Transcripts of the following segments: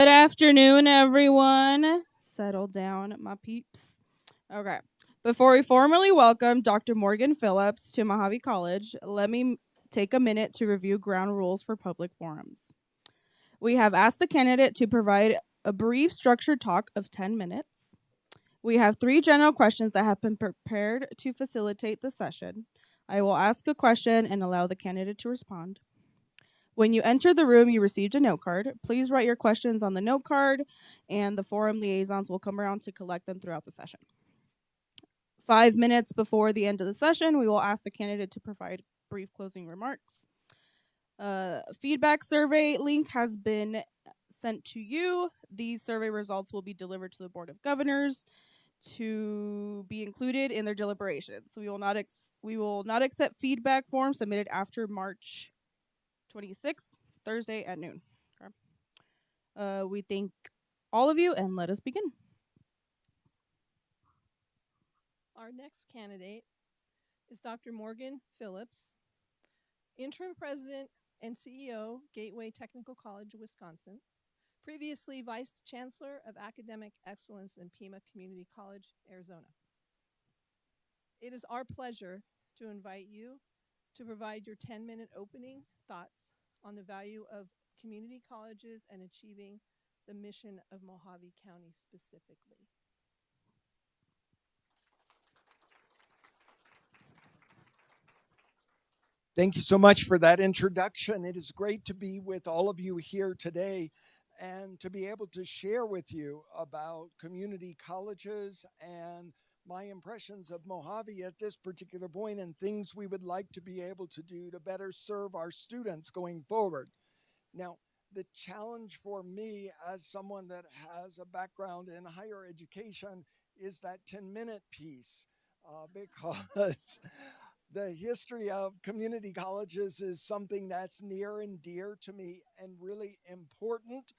Good afternoon, everyone. Settle down, my peeps. Okay. Before we formally welcome Dr. Morgan Phillips to Mohave College, let me take a minute to review ground rules for public forums. We have asked the candidate to provide a brief structured talk of 10 minutes. We have 3 general questions that have been prepared to facilitate the session. I will ask a question and allow the candidate to respond. When you enter the room, you received a note card. Please write your questions on the note card, and the forum liaisons will come around to collect them throughout the session. 5 minutes before the end of the session, we will ask the candidate to provide brief closing remarks. Feedback survey link has been sent to you. These survey results will be delivered to the Board of Governors to be included in their deliberations. We will not accept feedback forms submitted after March 26th, Thursday at noon. Okay. We thank all of you, and let us begin. Our next candidate is Dr. Morgan Phillips, Interim President and CEO, Gateway Technical College, Wisconsin, previously Vice Chancellor of Academic Excellence in Pima Community College, Arizona. It is our pleasure to invite you to provide your 10-minute opening thoughts on the value of community colleges and achieving the mission of Mohave County specifically. Thank you so much for that introduction. It is great to be with all of you here today and to be able to share with you about community colleges and my impressions of Mohave at this particular point and things we would like to be able to do to better serve our students going forward. Now, the challenge for me as someone that has a background in higher education is that 10-minute piece because the history of community colleges is something that's near and dear to me and really important.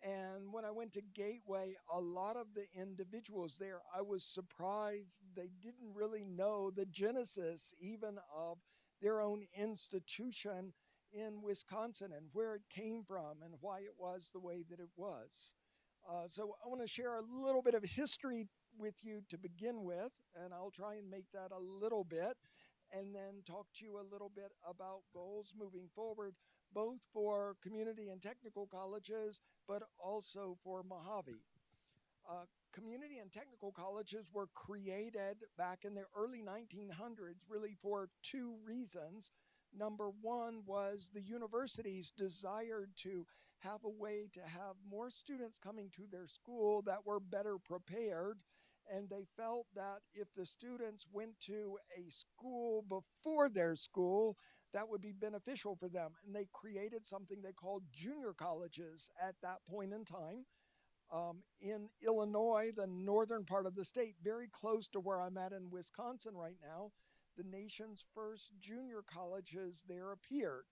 And when I went to Gateway, a lot of the individuals there, I was surprised they didn't really know the genesis even of their own institution in Wisconsin and where it came from and why it was the way that it was. So I want to share a little bit of history with you to begin with, and I'll try and make that a little bit, and then talk to you a little bit about goals moving forward, both for community and technical colleges, but also for Mohave. Community and technical colleges were created back in the early 1900s really for 2 reasons. Number one was the universities desired to have a way to have more students coming to their school that were better prepared. And they felt that if the students went to a school before their school, that would be beneficial for them. And they created something they called junior colleges at that point in time. In Illinois, the northern part of the state, very close to where I'm at in Wisconsin right now, the nation's first junior colleges there appeared.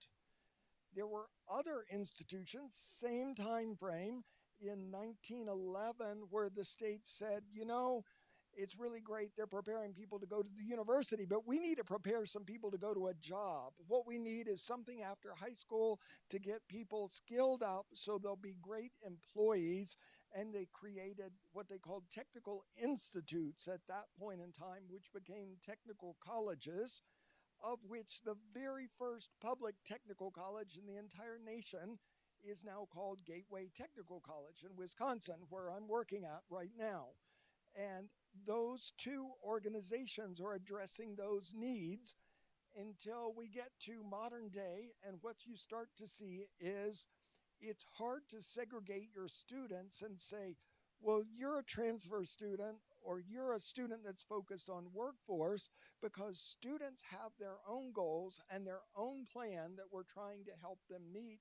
There were other institutions, same time frame, in 1911, where the state said, it's really great they're preparing people to go to the university, but we need to prepare some people to go to a job. What we need is something after high school to get people skilled up so they'll be great employees. And they created what they called technical institutes at that point in time, which became technical colleges, of which the very first public technical college in the entire nation is now called Gateway Technical College in Wisconsin, where I'm working at right now. And those 2 organizations are addressing those needs until we get to modern day. And what you start to see is it's hard to segregate your students and say, well, you're a transfer student or you're a student that's focused on workforce, because students have their own goals and their own plan that we're trying to help them meet.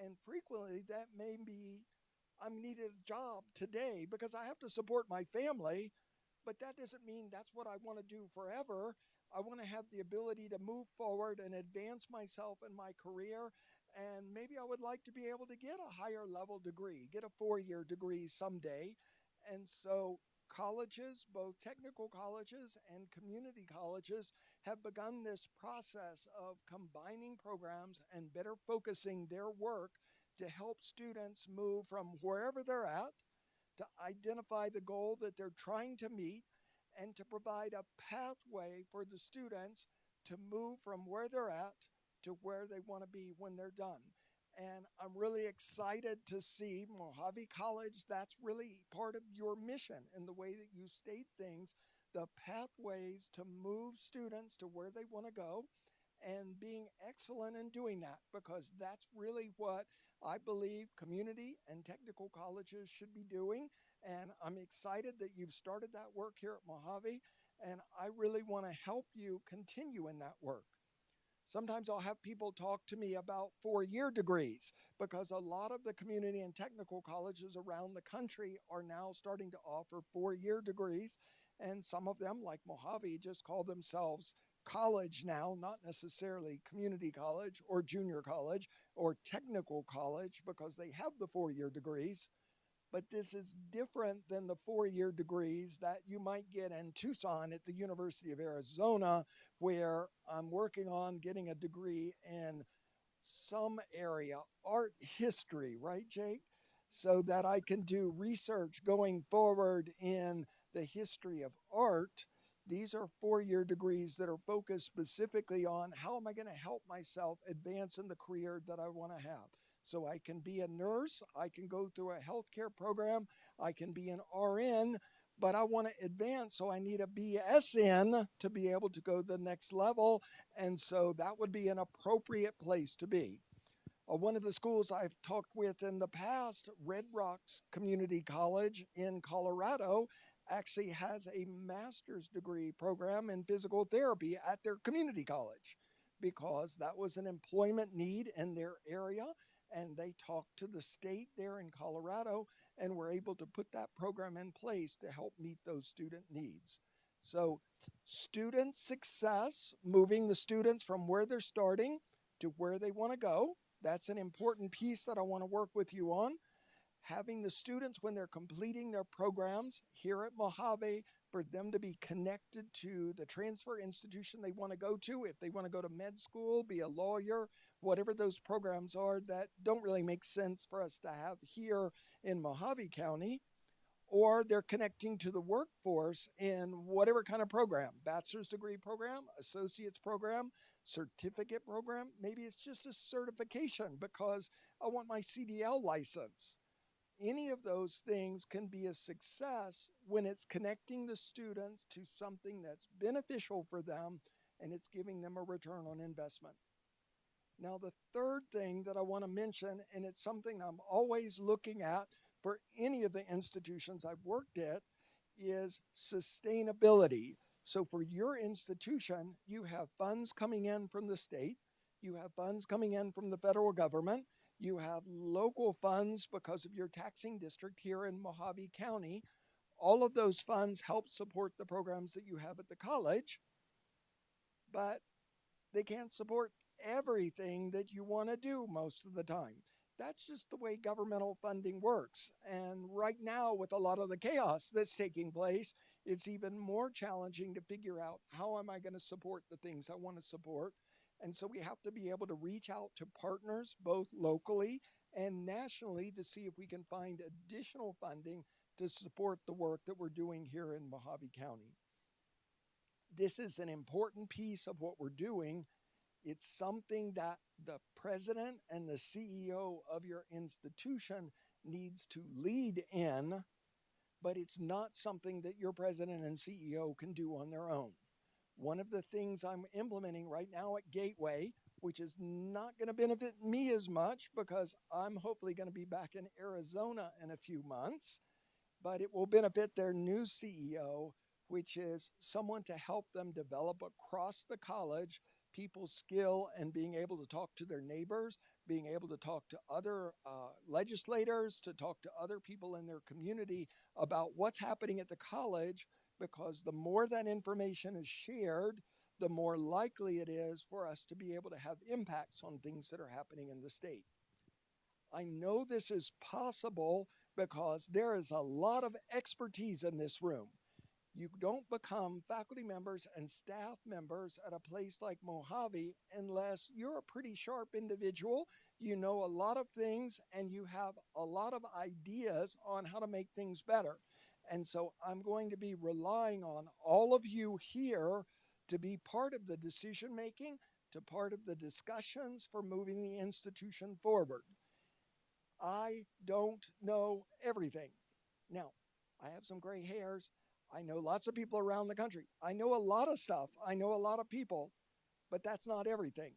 And frequently that may be, I'm needed a job today because I have to support my family, but that doesn't mean that's what I want to do forever. I want to have the ability to move forward and advance myself in my career. And maybe I would like to be able to get a higher level degree, get a 4-year degree someday. And so colleges, both technical colleges and community colleges, have begun this process of combining programs and better focusing their work to help students move from wherever they're at, to identify the goal that they're trying to meet, and to provide a pathway for the students to move from where they're at to where they want to be when they're done. And I'm really excited to see Mohave College. That's really part of your mission in the way that you state things, the pathways to move students to where they want to go and being excellent in doing that, because that's really what I believe community and technical colleges should be doing. And I'm excited that you've started that work here at Mojave, and I really want to help you continue in that work. Sometimes I'll have people talk to me about 4-year degrees because a lot of the community and technical colleges around the country are now starting to offer 4-year degrees. And some of them, like Mojave, just call themselves college now, not necessarily community college or junior college or technical college because they have the 4-year degrees. But this is different than the 4-year degrees that you might get in Tucson at the University of Arizona, where I'm working on getting a degree in some area, art history, right, Jake? So that I can do research going forward in the history of art. These are 4-year degrees that are focused specifically on how am I going to help myself advance in the career that I want to have. So I can be a nurse, I can go through a healthcare program, I can be an RN, but I want to advance, so I need a BSN to be able to go to the next level. And so that would be an appropriate place to be. One of the schools I've talked with in the past, Red Rocks Community College in Colorado, actually has a master's degree program in physical therapy at their community college because that was an employment need in their area. And they talked to the state there in Colorado and were able to put that program in place to help meet those student needs. So, student success, moving the students from where they're starting to where they want to go, that's an important piece that I want to work with you on. Having the students, when they're completing their programs here at Mohave, for them to be connected to the transfer institution they want to go to. If they want to go to med school, be a lawyer, whatever those programs are that don't really make sense for us to have here in Mohave County, or they're connecting to the workforce in whatever kind of program, bachelor's degree program, associate's program, certificate program. Maybe it's just a certification because I want my CDL license. Any of those things can be a success when it's connecting the students to something that's beneficial for them and it's giving them a return on investment. Now, the third thing that I want to mention, and it's something I'm always looking at for any of the institutions I've worked at, is sustainability. So, for your institution, you have funds coming in from the state, you have funds coming in from the federal government, you have local funds because of your taxing district here in Mohave County. All of those funds help support the programs that you have at the college, but they can't support everything that you want to do most of the time. That's just the way governmental funding works. And right now, with a lot of the chaos that's taking place, it's even more challenging to figure out how am I going to support the things I want to support. And so we have to be able to reach out to partners, both locally and nationally, to see if we can find additional funding to support the work that we're doing here in Mohave County. This is an important piece of what we're doing. It's something that the president and the CEO of your institution needs to lead in, but it's not something that your president and CEO can do on their own. One of the things I'm implementing right now at Gateway, which is not going to benefit me as much because I'm hopefully going to be back in Arizona in a few months, but it will benefit their new CEO, which is someone to help them develop across the college people's skill and being able to talk to their neighbors, being able to talk to other legislators, to talk to other people in their community about what's happening at the college, because the more that information is shared, the more likely it is for us to be able to have impacts on things that are happening in the state. I know this is possible because there is a lot of expertise in this room. You don't become faculty members and staff members at a place like Mohave unless you're a pretty sharp individual. You know a lot of things and you have a lot of ideas on how to make things better. And so I'm going to be relying on all of you here to be part of the decision making, to part of the discussions for moving the institution forward. I don't know everything. Now, I have some gray hairs. I know lots of people around the country. I know a lot of stuff. I know a lot of people, but that's not everything.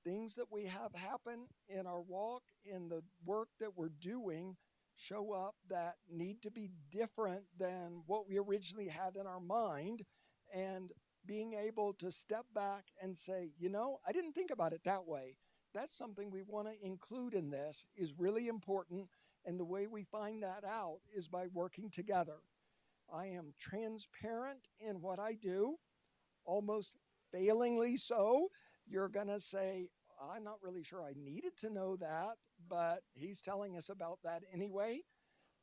Things that we have happen in our walk, in the work that we're doing, show up that need to be different than what we originally had in our mind. And being able to step back and say, I didn't think about it that way. That's something we want to include in this is really important. And the way we find that out is by working together. I am transparent in what I do, almost failingly so. You're going to say, I'm not really sure I needed to know that, but he's telling us about that anyway.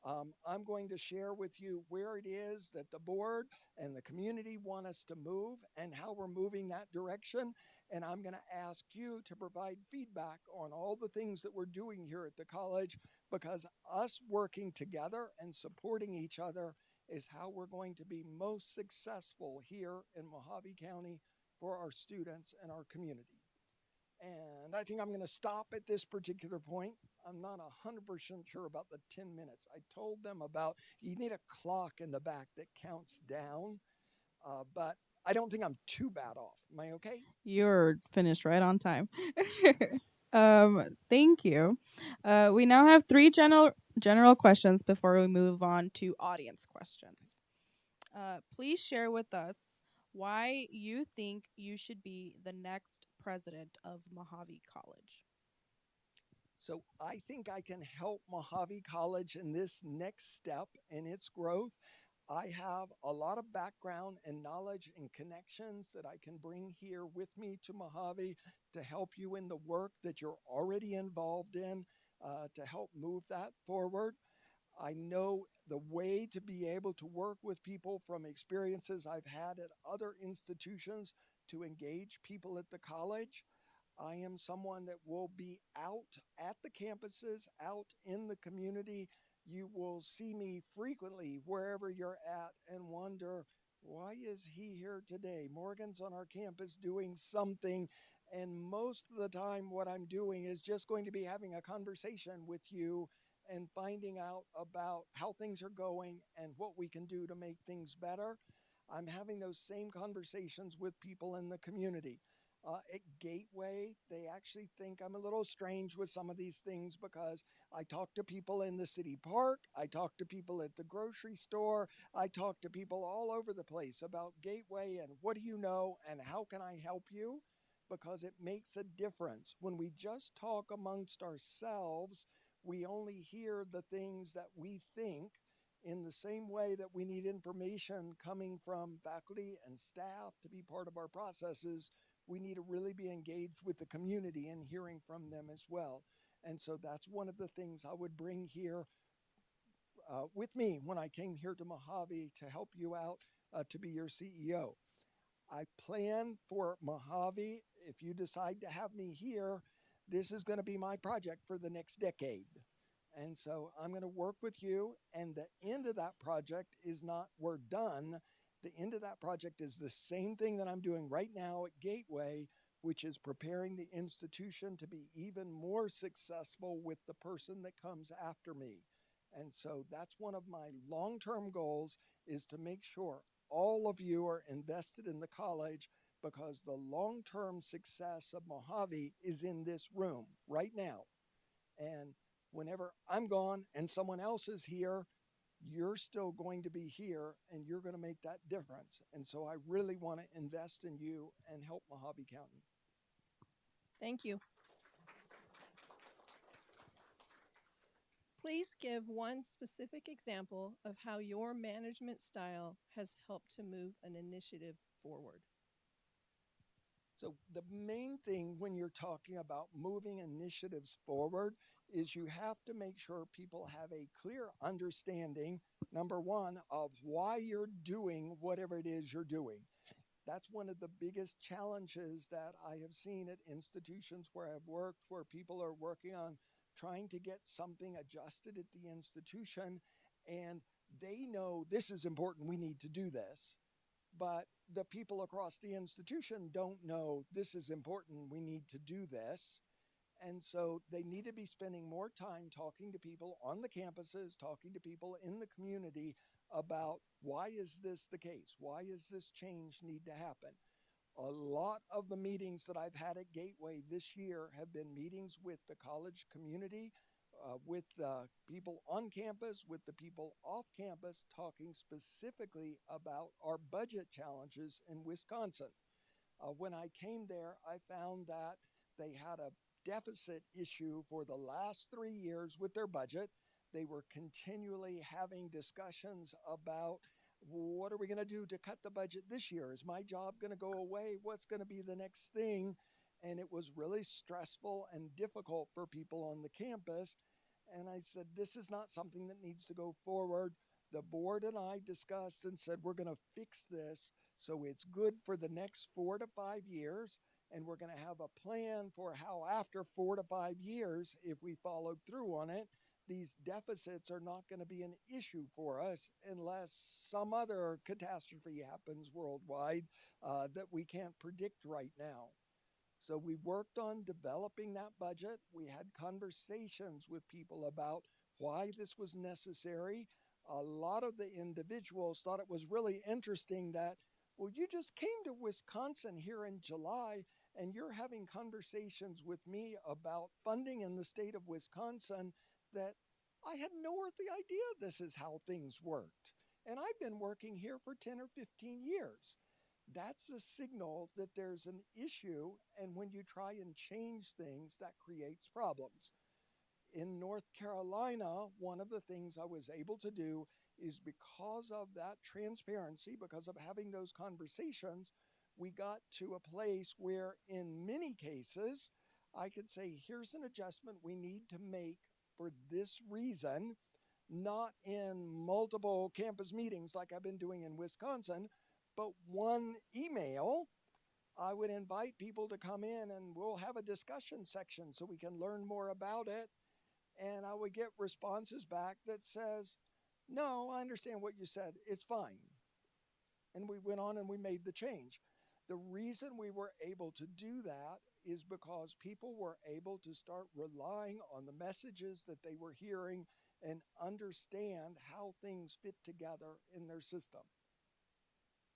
I'm going to share with you where it is that the board and the community want us to move and how we're moving that direction. And I'm going to ask you to provide feedback on all the things that we're doing here at the college, because us working together and supporting each other is how we're going to be most successful here in Mohave County for our students and our community. And I think I'm going to stop at this particular point. I'm not 100% sure about the 10 minutes. I told them about you need a clock in the back that counts down, but I don't think I'm too bad off. Am I okay? You're finished right on time. Thank you. We now have three general questions before we move on to audience questions. Please share with us why you think you should be the next president of Mohave College. So I think I can help Mohave College in this next step in its growth. I have a lot of background and knowledge and connections that I can bring here with me to Mohave to help you in the work that you're already involved in, to help move that forward. I know the way to be able to work with people from experiences I've had at other institutions to engage people at the college. I am someone that will be out at the campuses, out in the community. You will see me frequently wherever you're at and wonder, why is he here today? Morgan's on our campus doing something. And most of the time, what I'm doing is just going to be having a conversation with you and finding out about how things are going and what we can do to make things better. I'm having those same conversations with people in the community. At Gateway, they actually think I'm a little strange with some of these things because I talk to people in the city park, I talk to people at the grocery store, I talk to people all over the place about Gateway and what do you know and how can I help you? Because it makes a difference. When we just talk amongst ourselves, we only hear the things that we think. In the same way that we need information coming from faculty and staff to be part of our processes, we need to really be engaged with the community and hearing from them as well. And so that's one of the things I would bring here with me when I came here to Mohave to help you out to be your CEO. I plan for Mohave. If you decide to have me here, this is going to be my project for the next decade. And so I'm going to work with you. And the end of that project is not we're done. The end of that project is the same thing that I'm doing right now at Gateway, which is preparing the institution to be even more successful with the person that comes after me. And so that's one of my long-term goals, is to make sure all of you are invested in the college, because the long-term success of Mohave is in this room right now. And whenever I'm gone and someone else is here, you're still going to be here and you're going to make that difference. And so I really want to invest in you and help Mohave County. Thank you. Please give one specific example of how your management style has helped to move an initiative forward. So, the main thing when you're talking about moving initiatives forward is you have to make sure people have a clear understanding, number one, of why you're doing whatever it is you're doing. That's one of the biggest challenges that I have seen at institutions where I've worked, where people are working on trying to get something adjusted at the institution, and they know this is important, we need to do this. But the people across the institution don't know this is important, we need to do this. And so they need to be spending more time talking to people on the campuses, talking to people in the community about why is this the case? Why is this change need to happen? A lot of the meetings that I've had at Gateway this year have been meetings with the college community, with the people on campus, with the people off campus, talking specifically about our budget challenges in Wisconsin. When I came there, I found that they had a deficit issue for the last 3 years with their budget. They were continually having discussions about what are we going to do to cut the budget this year? Is my job going to go away? What's going to be the next thing? And it was really stressful and difficult for people on the campus. And I said, this is not something that needs to go forward. The board and I discussed and said, we're going to fix this so it's good for the next 4 to 5 years. And we're going to have a plan for how, after 4 to 5 years, if we followed through on it, these deficits are not going to be an issue for us unless some other catastrophe happens worldwide that we can't predict right now. So we worked on developing that budget. We had conversations with people about why this was necessary. A lot of the individuals thought it was really interesting that, well, you just came to Wisconsin here in July and you're having conversations with me about funding in the state of Wisconsin that I had no earthly idea this is how things worked. And I've been working here for 10 or 15 years. That's a signal that there's an issue. And when you try and change things, that creates problems. In North Carolina, one of the things I was able to do is because of that transparency, because of having those conversations, we got to a place where, in many cases, I could say, here's an adjustment we need to make for this reason, not in multiple campus meetings like I've been doing in Wisconsin, but one email. I would invite people to come in and we'll have a discussion section so we can learn more about it. And I would get responses back that says, no, I understand what you said. It's fine. And we went on and we made the change. The reason we were able to do that is because people were able to start relying on the messages that they were hearing and understand how things fit together in their system.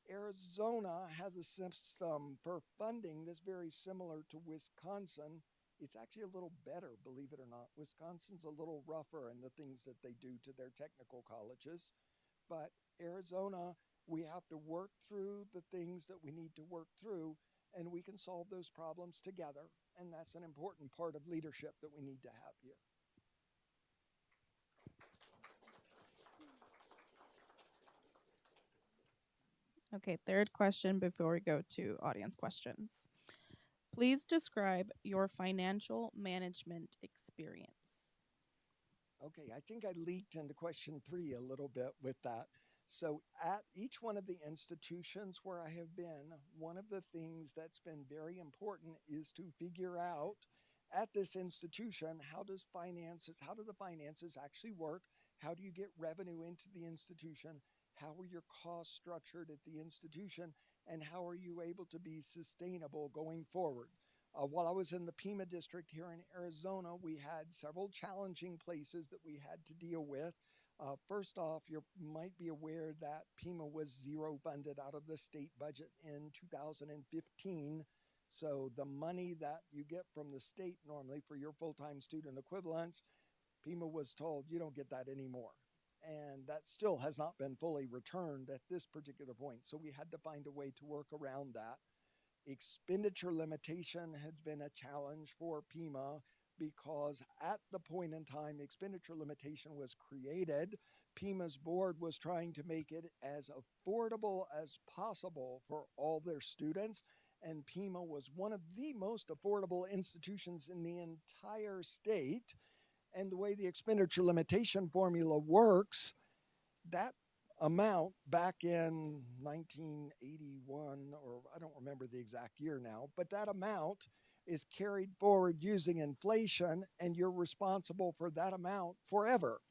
Arizona has a system for funding that's very similar to Wisconsin. It's actually a little better, believe it or not. Wisconsin's a little rougher in the things that they do to their technical colleges. But Arizona, we have to work through the things that we need to work through, and we can solve those problems together. And that's an important part of leadership that we need to have here. Okay, third question before we go to audience questions. Please describe your financial management experience. Okay, I think I leaked into question 3 a little bit with that. So, at each one of the institutions where I have been, one of the things that's been very important is to figure out at this institution how do the finances actually work? How do you get revenue into the institution? How are your costs structured at the institution? And how are you able to be sustainable going forward? While I was in the Pima district here in Arizona, we had several challenging places that we had to deal with. First off, you might be aware that Pima was zero funded out of the state budget in 2015. So the money that you get from the state normally for your full-time student equivalents, Pima was told you don't get that anymore. And that still has not been fully returned at this particular point. So we had to find a way to work around that. Expenditure limitation has been a challenge for Pima because at the point in time expenditure limitation was created, Pima's board was trying to make it as affordable as possible for all their students. and Pima was one of the most affordable institutions in the entire state. And the way the expenditure limitation formula works, that amount back in 1981, or I don't remember the exact year now, but that amount is carried forward using inflation, and you're responsible for that amount forever.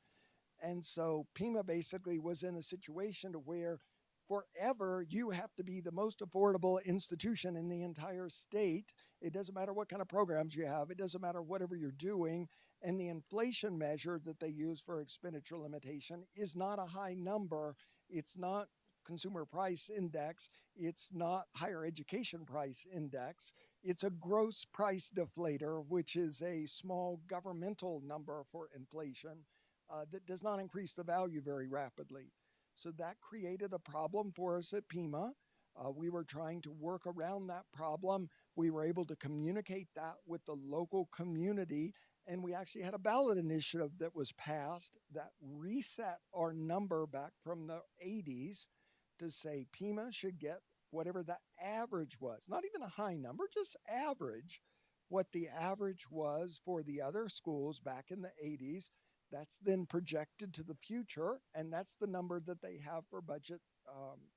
And so Pima basically was in a situation to where forever you have to be the most affordable institution in the entire state. It doesn't matter what kind of programs you have, it doesn't matter whatever you're doing. And the inflation measure that they use for expenditure limitation is not a high number. It's not consumer price index. It's not higher education price index. It's a gross price deflator, which is a small governmental number for inflation that does not increase the value very rapidly. So that created a problem for us at Pima. We were trying to work around that problem. We were able to communicate that with the local community, and we actually had a ballot initiative that was passed that reset our number back from the 80s to say Pima should get whatever the average was, not even a high number, just average, what the average was for the other schools back in the 80s. That's then projected to the future, and that's the number that they have for budget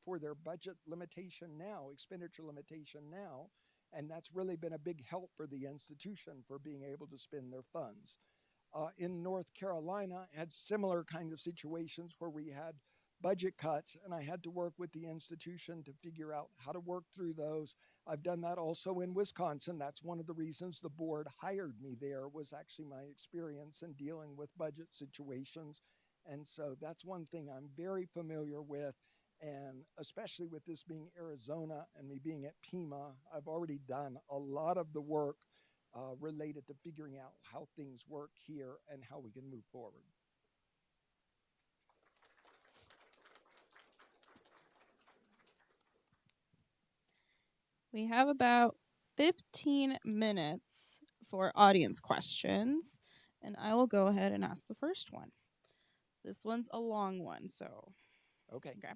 for their budget limitation now, expenditure limitation now, and that's really been a big help for the institution for being able to spend their funds. In North Carolina, had similar kind of situations where we had budget cuts, and I had to work with the institution to figure out how to work through those. I've done that also in Wisconsin. That's one of the reasons the board hired me there, was actually my experience in dealing with budget situations. And so that's one thing I'm very familiar with. And especially with this being Arizona and me being at Pima, I've already done a lot of the work related to figuring out how things work here and how we can move forward. We have about 15 minutes for audience questions, and I will go ahead and ask the first one. This one's a long one, so Okay. okay.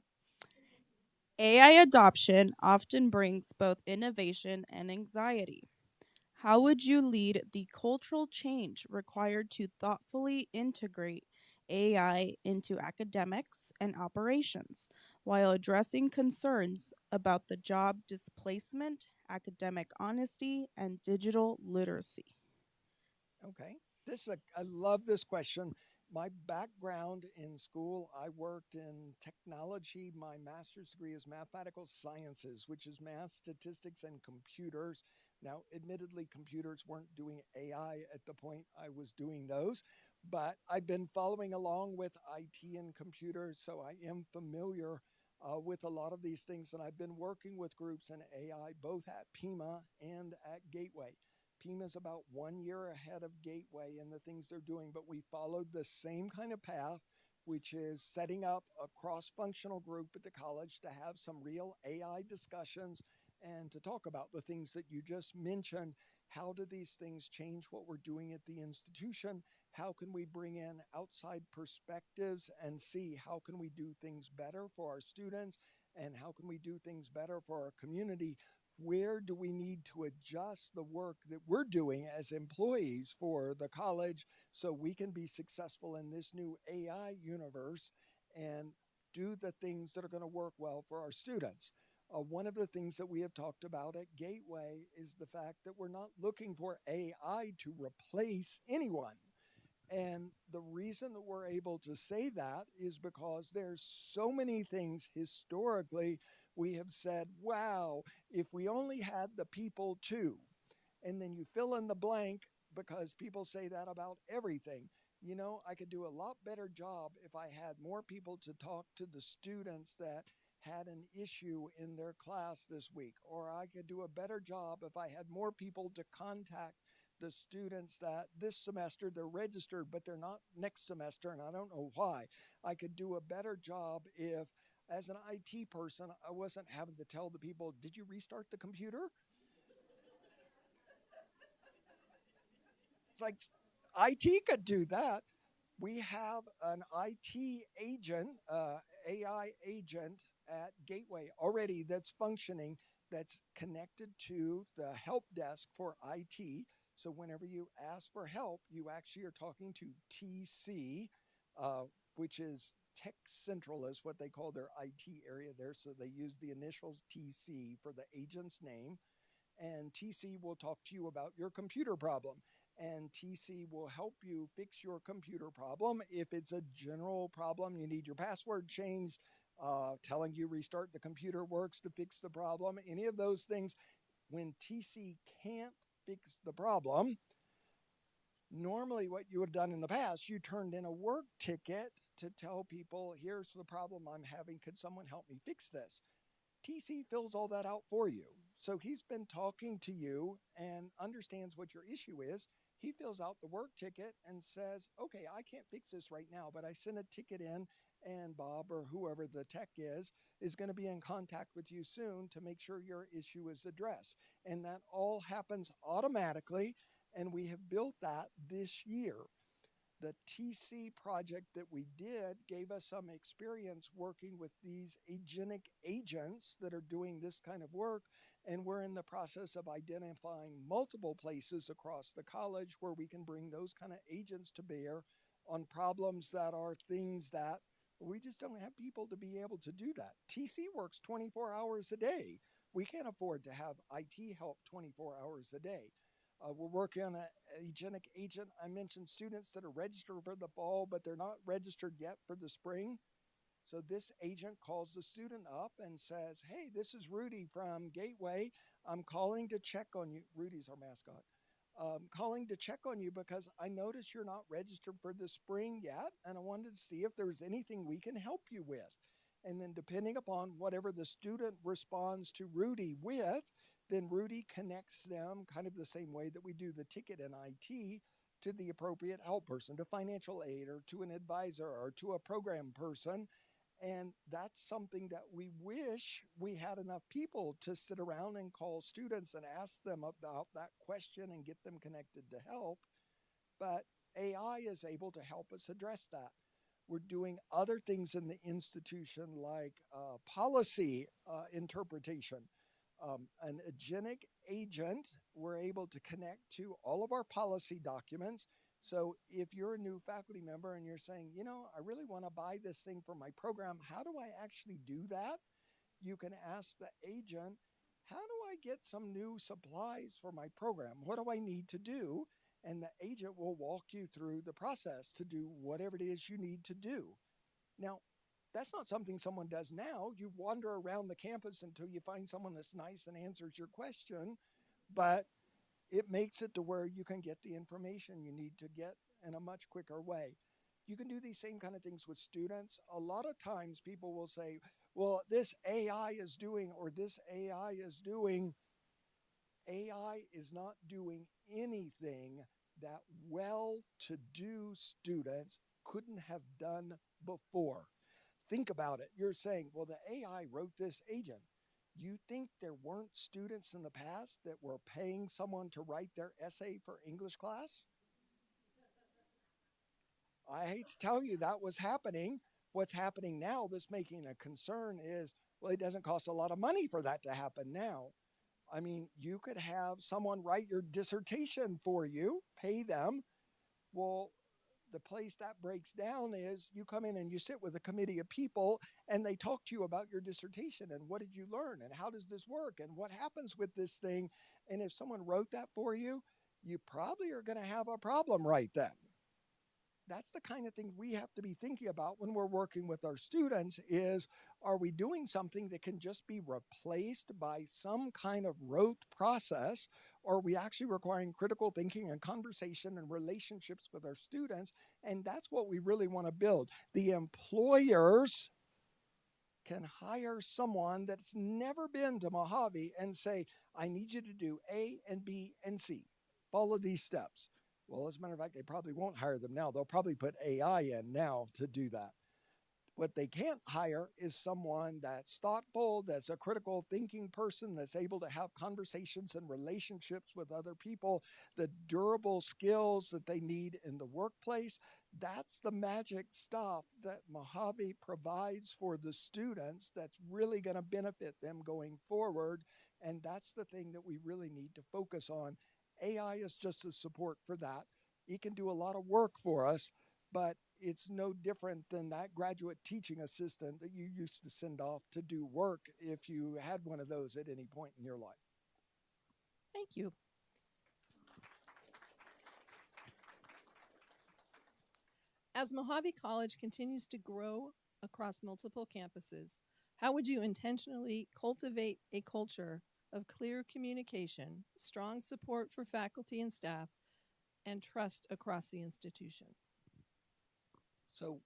AI adoption often brings both innovation and anxiety. How would you lead the cultural change required to thoughtfully integrate AI into academics and operations while addressing concerns about the job displacement, academic honesty, and digital literacy? Okay. I love this question. My background in school, I worked in technology. My master's degree is mathematical sciences, which is math, statistics, and computers. Now, admittedly, computers weren't doing AI at the point I was doing those, but I've been following along with IT and computers, so I am familiar with a lot of these things. And I've been working with groups in AI both at Pima and at Gateway. Pima's about 1 year ahead of Gateway in the things they're doing, but we followed the same kind of path, which is setting up a cross functional group at the college to have some real AI discussions and to talk about the things that you just mentioned. How do these things change what we're doing at the institution? How can we bring in outside perspectives and see how can we do things better for our students, and how can we do things better for our community? Where do we need to adjust the work that we're doing as employees for the college so we can be successful in this new AI universe and do the things that are going to work well for our students? One of the things that we have talked about at Gateway is the fact that we're not looking for AI to replace anyone. And the reason that we're able to say that is because there's so many things historically we have said, wow, if we only had the people to, and then you fill in the blank because people say that about everything. You know, I could do a lot better job if I had more people to talk to the students that had an issue in their class this week, or I could do a better job if I had more people to contact the students that this semester they're registered but they're not next semester, and I don't know why. I could do a better job if, as an IT person, I wasn't having to tell the people, did you restart the computer? It's like IT could do that. We have an IT agent, AI agent at Gateway already that's functioning, that's connected to the help desk for IT. So whenever you ask for help, you actually are talking to TC, which is Tech Central, is what they call their IT area there. So they use the initials TC for the agent's name. And TC will talk to you about your computer problem. And TC will help you fix your computer problem. If it's a general problem, you need your password changed, telling you restart the computer works to fix the problem, any of those things. When TC can't fix the problem, normally what you would have done in the past, you turned in a work ticket to tell people, here's the problem I'm having. Could someone help me fix this? TC fills all that out for you. So he's been talking to you and understands what your issue is. He fills out the work ticket and says, okay, I can't fix this right now, but I sent a ticket in, and Bob or whoever the tech is going to be in contact with you soon to make sure your issue is addressed. And that all happens automatically. And we have built that this year. The TC project that we did gave us some experience working with these agentic agents that are doing this kind of work. And we're in the process of identifying multiple places across the college where we can bring those kind of agents to bear on problems that are things that we just don't have people to be able to do that. TC works 24 hours a day. We can't afford to have IT help 24 hours a day. We're working on an agentic agent. I mentioned students that are registered for the fall, but they're not registered yet for the spring. So this agent calls the student up and says, hey, this is Rudy from Gateway. I'm calling to check on you. Rudy's our mascot. Calling to check on you because I noticed you're not registered for the spring yet, and I wanted to see if there's anything we can help you with. And then depending upon whatever the student responds to Rudy with, then Rudy connects them kind of the same way that we do the ticket in IT to the appropriate help person, to financial aid or to an advisor or to a program person. And that's something that we wish we had enough people to sit around and call students and ask them about that question and get them connected to help. But AI is able to help us address that. We're doing other things in the institution like policy interpretation. An agentic agent, we're able to connect to all of our policy documents. So if you're a new faculty member and you're saying, you know, I really want to buy this thing for my program, how do I actually do that? You can ask the agent, how do I get some new supplies for my program? What do I need to do? And the agent will walk you through the process to do whatever it is you need to do. Now, that's not something someone does now. You wander around the campus until you find someone that's nice and answers your question, but it makes it to where you can get the information you need to get in a much quicker way. You can do these same kind of things with students. A lot of times people will say, well, this AI is doing, or this AI is doing. AI is not doing anything that well to do students couldn't have done before. Think about it. You're saying, well, the AI wrote this agent. You think there weren't students in the past that were paying someone to write their essay for English class? I hate to tell you that was happening. What's happening now that's making a concern is, well, it doesn't cost a lot of money for that to happen now. I mean, you could have someone write your dissertation for you, pay them. Well, the place that breaks down is you come in and you sit with a committee of people and they talk to you about your dissertation and what did you learn and how does this work and what happens with this thing. And if someone wrote that for you, you probably are going to have a problem right then. That's the kind of thing we have to be thinking about when we're working with our students is, are we doing something that can just be replaced by some kind of rote process? Or are we actually requiring critical thinking and conversation and relationships with our students? And that's what we really want to build. The employers can hire someone that's never been to Mohave and say, I need you to do A and B and C. Follow these steps. Well, as a matter of fact, they probably won't hire them now. They'll probably put AI in now to do that. What they can't hire is someone that's thoughtful, that's a critical thinking person, that's able to have conversations and relationships with other people, the durable skills that they need in the workplace. That's the magic stuff that Mojave provides for the students that's really going to benefit them going forward. And that's the thing that we really need to focus on. AI is just a support for that. It can do a lot of work for us, but it's no different than that graduate teaching assistant that you used to send off to do work if you had one of those at any point in your life. Thank you. As Mohave College continues to grow across multiple campuses, how would you intentionally cultivate a culture of clear communication, strong support for faculty and staff, and trust across the institution? So,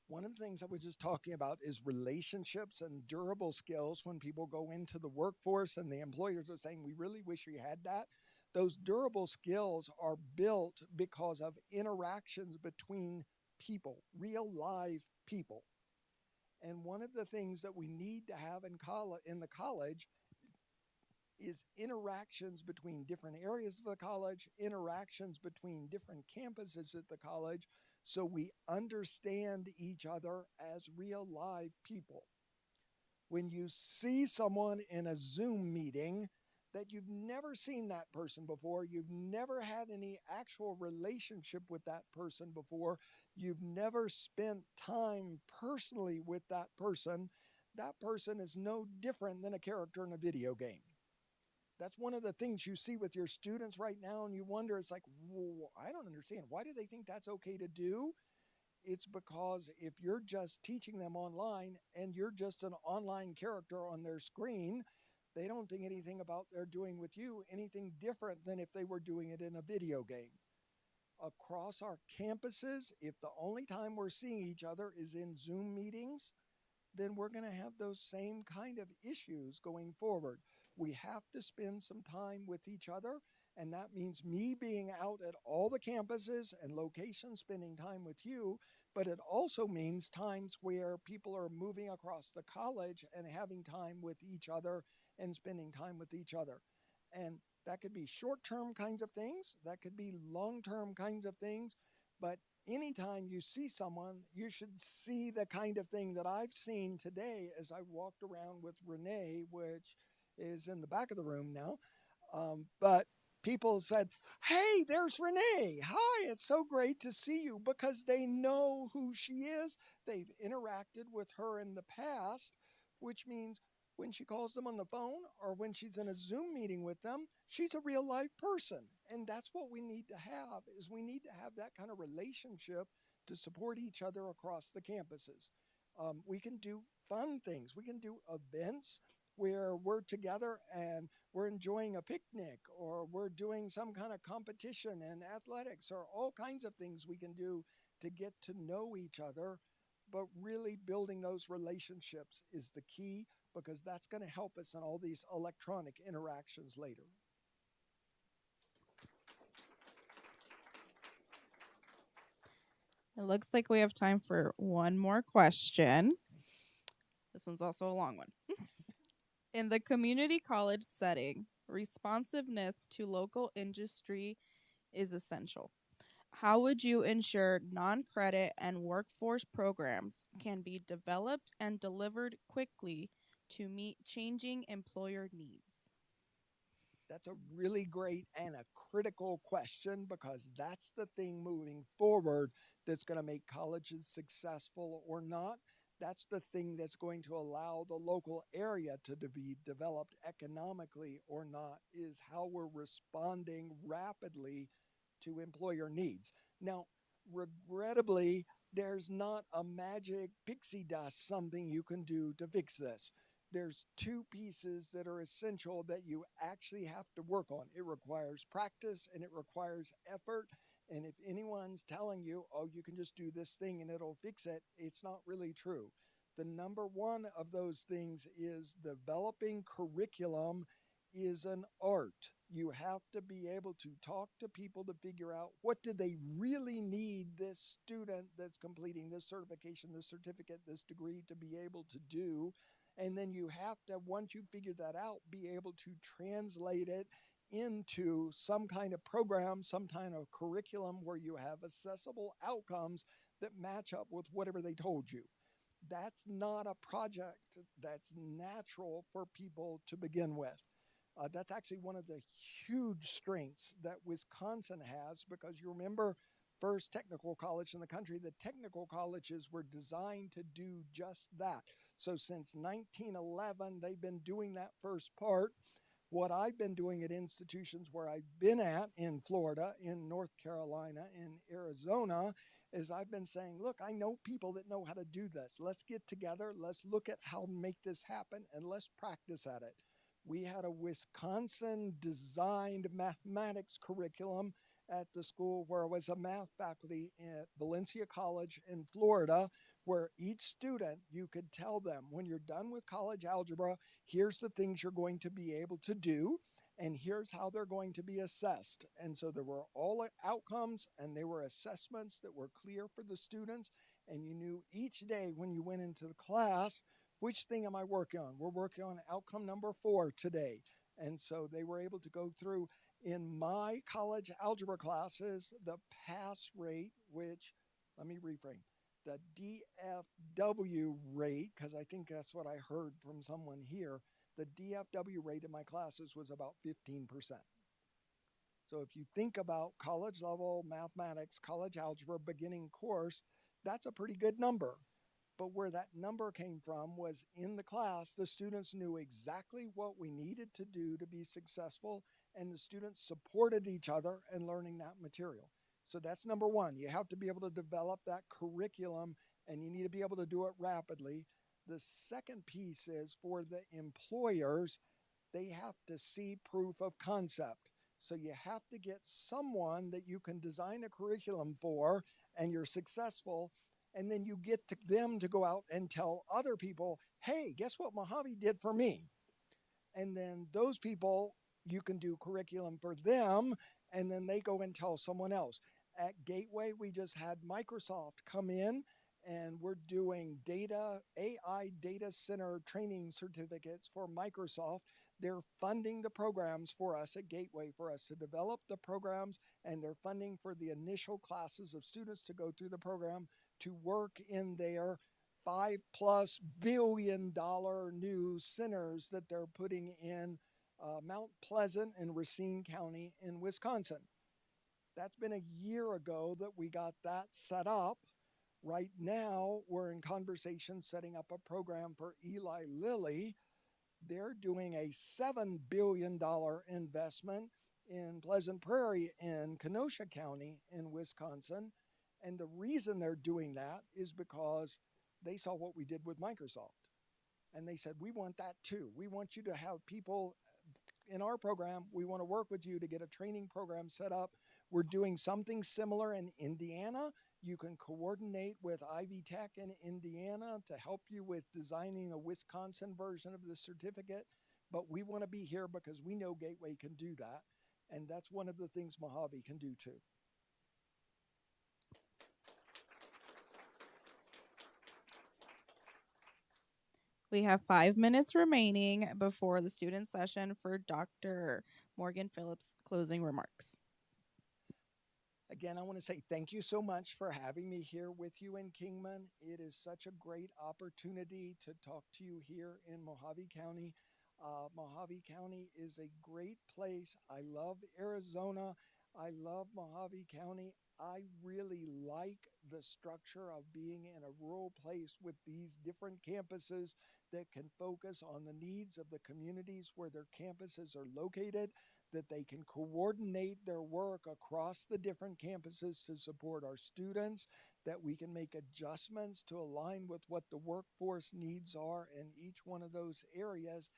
one of the things I was just talking about is relationships and durable skills when people go into the workforce and the employers are saying, we really wish we had that. Those durable skills are built because of interactions between people, real live people. And one of the things that we need to have in the college is interactions between different areas of the college, interactions between different campuses at the college, so we understand each other as real live people. When you see someone in a Zoom meeting that you've never seen that person before, you've never had any actual relationship with that person before, you've never spent time personally with that person is no different than a character in a video game. That's one of the things you see with your students right now, and you wonder, it's like, well, I don't understand. Why do they think that's okay to do? It's because if you're just teaching them online and you're just an online character on their screen, they don't think anything about they're doing with you anything different than if they were doing it in a video game. Across our campuses, if the only time we're seeing each other is in Zoom meetings, then we're going to have those same kind of issues going forward. We have to spend some time with each other, and that means me being out at all the campuses and locations, spending time with you, but it also means times where people are moving across the college and having time with each other and spending time with each other. And that could be short term kinds of things, that could be long term kinds of things, but anytime you see someone, you should see the kind of thing that I've seen today as I walked around with Renee, which is in the back of the room now. But people said, "Hey, there's Renee. Hi, it's so great to see you," because they know who she is. They've interacted with her in the past, which means when she calls them on the phone or when she's in a Zoom meeting with them, she's a real life person. And that's what we need to have is we need to have that kind of relationship to support each other across the campuses. We can do fun things. We can do events where we're together and we're enjoying a picnic or we're doing some kind of competition in athletics or all kinds of things we can do to get to know each other. But really building those relationships is the key because that's going to help us in all these electronic interactions later. It looks like we have time for one more question. This one's also a long one. In the community college setting, responsiveness to local industry is essential. How would you ensure non credit and workforce programs can be developed and delivered quickly to meet changing employer needs? That's a really great and a critical question because that's the thing moving forward that's going to make colleges successful or not. That's the thing that's going to allow the local area to be developed economically or not, is how we're responding rapidly to employer needs. Now, regrettably, there's not a magic pixie dust, something you can do to fix this. There's two pieces that are essential that you actually have to work on. It requires practice and it requires effort. And if anyone's telling you, oh, you can just do this thing and it'll fix it, it's not really true. The number one of those things is developing curriculum is an art. You have to be able to talk to people to figure out what do they really need this student that's completing this certification, this certificate, this degree to be able to do. And then you have to, once you figure that out, be able to translate it into some kind of program, some kind of curriculum where you have accessible outcomes that match up with whatever they told you. That's not a project that's natural for people to begin with. That's actually one of the huge strengths that Wisconsin has, because you remember, first technical college in the country, the technical colleges were designed to do just that. So since 1911, they've been doing that first part. What I've been doing at institutions where I've been at in Florida, in North Carolina, in Arizona, is I've been saying, look, I know people that know how to do this. Let's get together. Let's look at how to make this happen and let's practice at it. We had a Wisconsin designed mathematics curriculum at the school where I was a math faculty at Valencia College in Florida, where each student, you could tell them, when you're done with college algebra, here's the things you're going to be able to do, and here's how they're going to be assessed. And so there were all outcomes and they were assessments that were clear for the students. And you knew each day when you went into the class, which thing am I working on? We're working on outcome number 4 today. And so they were able to go through. In my college algebra classes, the pass rate, which, let me reframe, the DFW rate, because I think that's what I heard from someone here, the DFW rate in my classes was about 15%. So if you think about college level mathematics, college algebra beginning course, that's a pretty good number. But where that number came from was in the class, the students knew exactly what we needed to do to be successful, and the students supported each other in learning that material. So that's number one. You have to be able to develop that curriculum, and you need to be able to do it rapidly. The second piece is for the employers, they have to see proof of concept. So you have to get someone that you can design a curriculum for and you're successful. And then you get to them to go out and tell other people, hey, guess what Mohave did for me? And then those people, you can do curriculum for them, and then they go and tell someone else. At Gateway, we just had Microsoft come in, and we're doing AI data center training certificates for Microsoft. They're funding the programs for us at Gateway for us to develop the programs, and they're funding for the initial classes of students to go through the program to work in their $5+ billion new centers that they're putting in Mount Pleasant and Racine County in Wisconsin. That's been a year ago that we got that set up. Right now, we're in conversation setting up a program for Eli Lilly. They're doing a $7 billion investment in Pleasant Prairie in Kenosha County in Wisconsin. And the reason they're doing that is because they saw what we did with Microsoft. And they said, we want that too. We want you to have people in our program. We want to work with you to get a training program set up. We're doing something similar in Indiana. You can coordinate with Ivy Tech in Indiana to help you with designing a Wisconsin version of the certificate. But we want to be here because we know Gateway can do that. And that's one of the things Mohave can do too. We have 5 minutes remaining before the student session for Dr. Morgan Phillips' closing remarks. Again, I want to say thank you so much for having me here with you in Kingman. It is such a great opportunity to talk to you here in Mohave County. Mohave County is a great place. I love Arizona. I love Mohave County. I really like the structure of being in a rural place with these different campuses that can focus on the needs of the communities where their campuses are located, that they can coordinate their work across the different campuses to support our students, that we can make adjustments to align with what the workforce needs are in each one of those areas.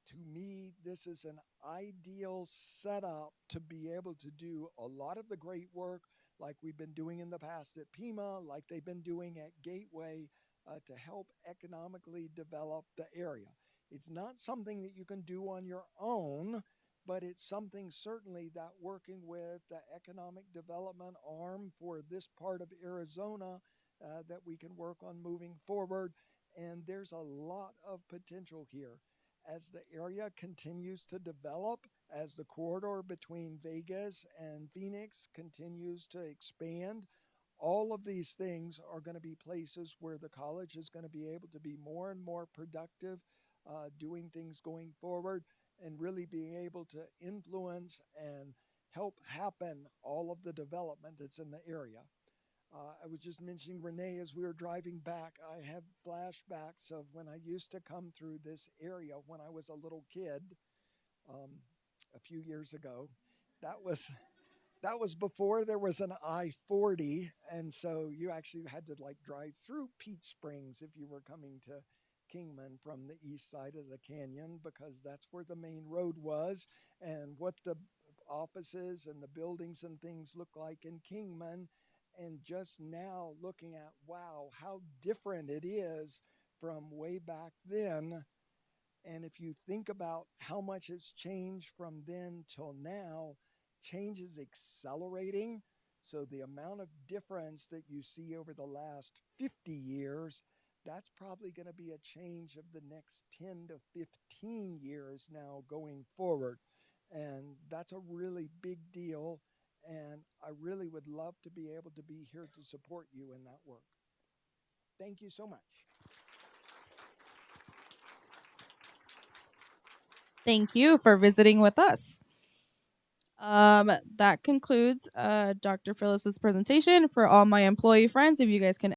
To me, this is an ideal setup to be able to do a lot of the great work like we've been doing in the past at Pima, like they've been doing at Gateway, to help economically develop the area. It's not something that you can do on your own, but it's something certainly that working with the economic development arm for this part of Arizona, that we can work on moving forward. And there's a lot of potential here. as the area continues to develop, as the corridor between Vegas and Phoenix continues to expand, all of these things are going to be places where the college is going to be able to be more and more productive, doing things going forward, and really being able to influence and help happen all of the development that's in the area. I was just mentioning Renee as we were driving back. I have flashbacks of when I used to come through this area when I was a little kid, um, a few years ago. That was before there was an I-40, and so you actually had to like drive through Peach Springs if you were coming to Kingman from the east side of the canyon, because that's where the main road was, and what the offices and the buildings and things look like in Kingman. And just now looking at, wow, how different it is from way back then. And if you think about how much has changed from then till now, change is accelerating. So the amount of difference that you see over the last 50 years, that's probably going to be a change of the next 10 to 15 years now going forward. And that's a really big deal. And I really would love to be able to be here to support you in that work. Thank you so much. Thank you for visiting with us. That concludes Dr. Phillips's presentation. For all my employee friends, if you guys can